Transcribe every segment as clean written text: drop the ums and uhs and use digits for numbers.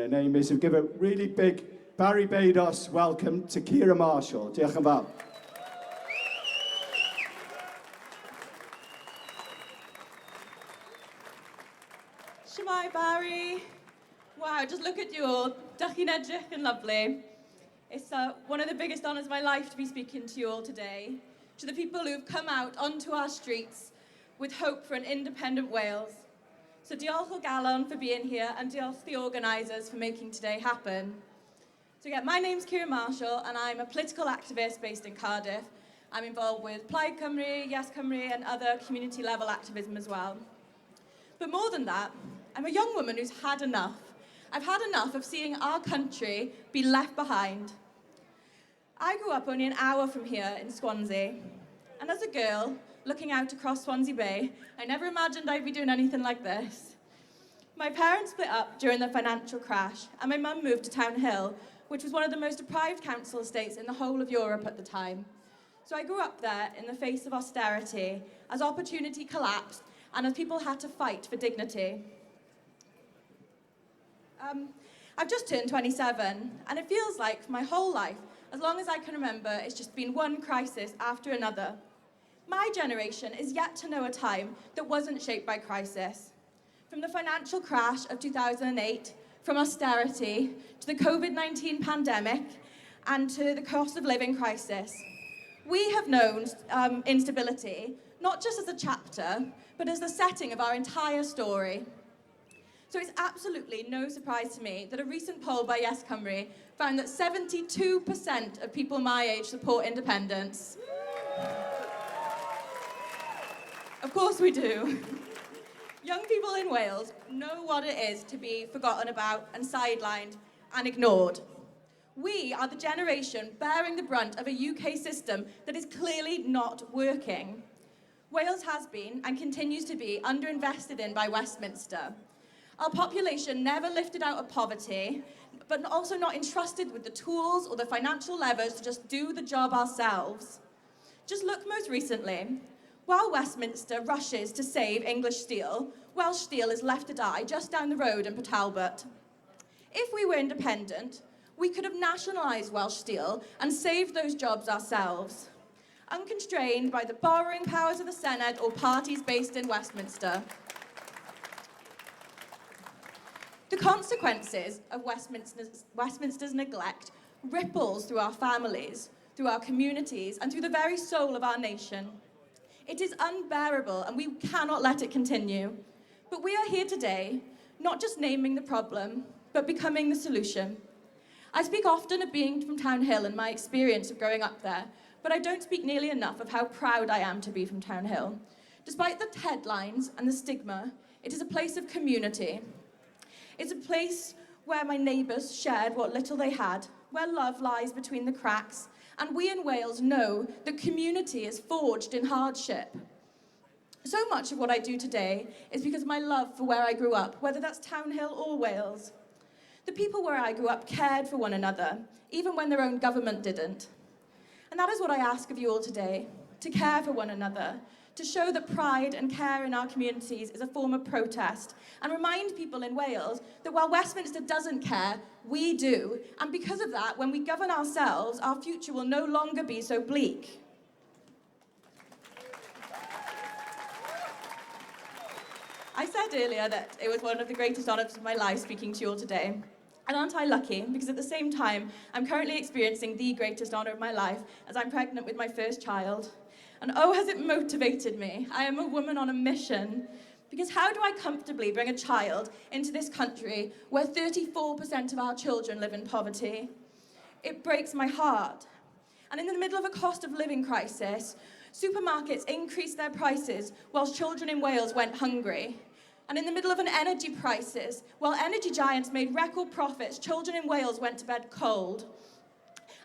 her name is, and give a really big Barri Beidos welcome to Kiera Marshall. Diolch yn fawr. Shemai, Barri. Wow, just look at you all. Dach chi'n edrych yn lovely. It's one of the biggest honours of my life to be speaking to you all today. To the people who've come out onto our streets with hope for an independent Wales. So diolch o galon for being here, and diolch the organisers for making today happen. So yeah, my name's Kiera Marshall, and I'm a political activist based in Cardiff. I'm involved with Plaid Cymru, Yes Cymru, and other community level activism as well. But more than that, I'm a young woman who's had enough. I've had enough of seeing our country be left behind. I grew up only an hour from here in Swansea, and as a girl, looking out across Swansea Bay, I never imagined I'd be doing anything like this. My parents split up during the financial crash, and my mum moved to Town Hill, which was one of the most deprived council estates in the whole of Europe at the time. So I grew up there in the face of austerity, as opportunity collapsed, and as people had to fight for dignity. I've just turned 27, and it feels like my whole life, as long as I can remember, it's just been one crisis after another. My generation is yet to know a time that wasn't shaped by crisis. From the financial crash of 2008, from austerity, to the COVID-19 pandemic, and to the cost of living crisis. We have known instability, not just as a chapter, but as the setting of our entire story. So it's absolutely no surprise to me that a recent poll by Yes Cymru found that 72% of people my age support independence. Of course we do. Young people in Wales know what it is to be forgotten about and sidelined and ignored. We are the generation bearing the brunt of a UK system that is clearly not working. Wales has been and continues to be underinvested in by Westminster. Our population never lifted out of poverty, but also not entrusted with the tools or the financial levers to just do the job ourselves. Just look most recently. While Westminster rushes to save English steel, Welsh steel is left to die just down the road in Port Talbot. If we were independent, we could have nationalised Welsh steel and saved those jobs ourselves, unconstrained by the borrowing powers of the Senedd or parties based in Westminster. The consequences of Westminster's neglect ripples through our families, through our communities, and through the very soul of our nation. It is unbearable, and we cannot let it continue. But we are here today, not just naming the problem, but becoming the solution. I speak often of being from Town Hill and my experience of growing up there, but I don't speak nearly enough of how proud I am to be from Town Hill. Despite the headlines and the stigma, it is a place of community. It's a place where my neighbours shared what little they had, where love lies between the cracks, and we in Wales know that community is forged in hardship. So much of what I do today is because of my love for where I grew up, whether that's Town Hill or Wales. The people where I grew up cared for one another, even when their own government didn't. And that is what I ask of you all today, to care for one another, to show that pride and care in our communities is a form of protest, and remind people in Wales that while Westminster doesn't care, we do. And because of that, when we govern ourselves, our future will no longer be so bleak. I said earlier that it was one of the greatest honours of my life speaking to you all today. And aren't I lucky? Because at the same time, I'm currently experiencing the greatest honour of my life as I'm pregnant with my first child. And oh, has it motivated me. I am a woman on a mission. Because how do I comfortably bring a child into this country where 34% of our children live in poverty? It breaks my heart. And in the middle of a cost of living crisis, supermarkets increased their prices whilst children in Wales went hungry. And in the middle of an energy crisis, while energy giants made record profits, children in Wales went to bed cold.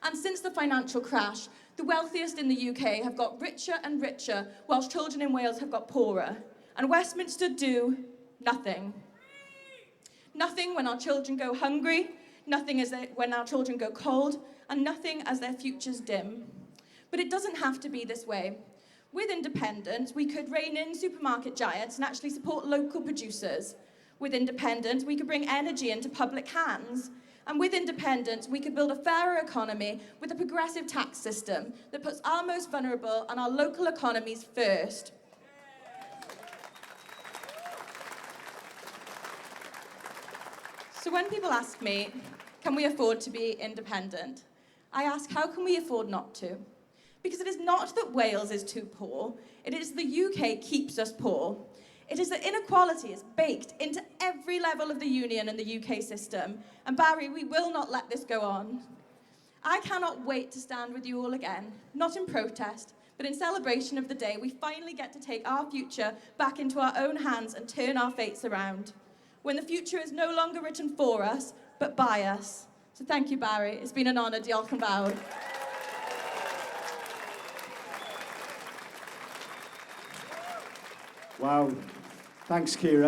And since the financial crash, the wealthiest in the UK have got richer and richer, whilst children in Wales have got poorer. And Westminster do nothing. Nothing when our children go hungry, nothing when our children go cold, and nothing as their futures dim. But it doesn't have to be this way. With independence, we could rein in supermarket giants and actually support local producers. With independence, we could bring energy into public hands. And with independence, we could build a fairer economy with a progressive tax system that puts our most vulnerable and our local economies first. So when people ask me, can we afford to be independent? I ask, how can we afford not to? Because it is not that Wales is too poor, it is the UK keeps us poor. It is that inequality is baked into every level of the union and the UK system. And Barri, we will not let this go on. I cannot wait to stand with you all again, not in protest, but in celebration of the day we finally get to take our future back into our own hands and turn our fates around. When the future is no longer written for us, but by us. So thank you, Barri. It's been an honour. Diolch yn fawr. Wow. Thanks, Kiera.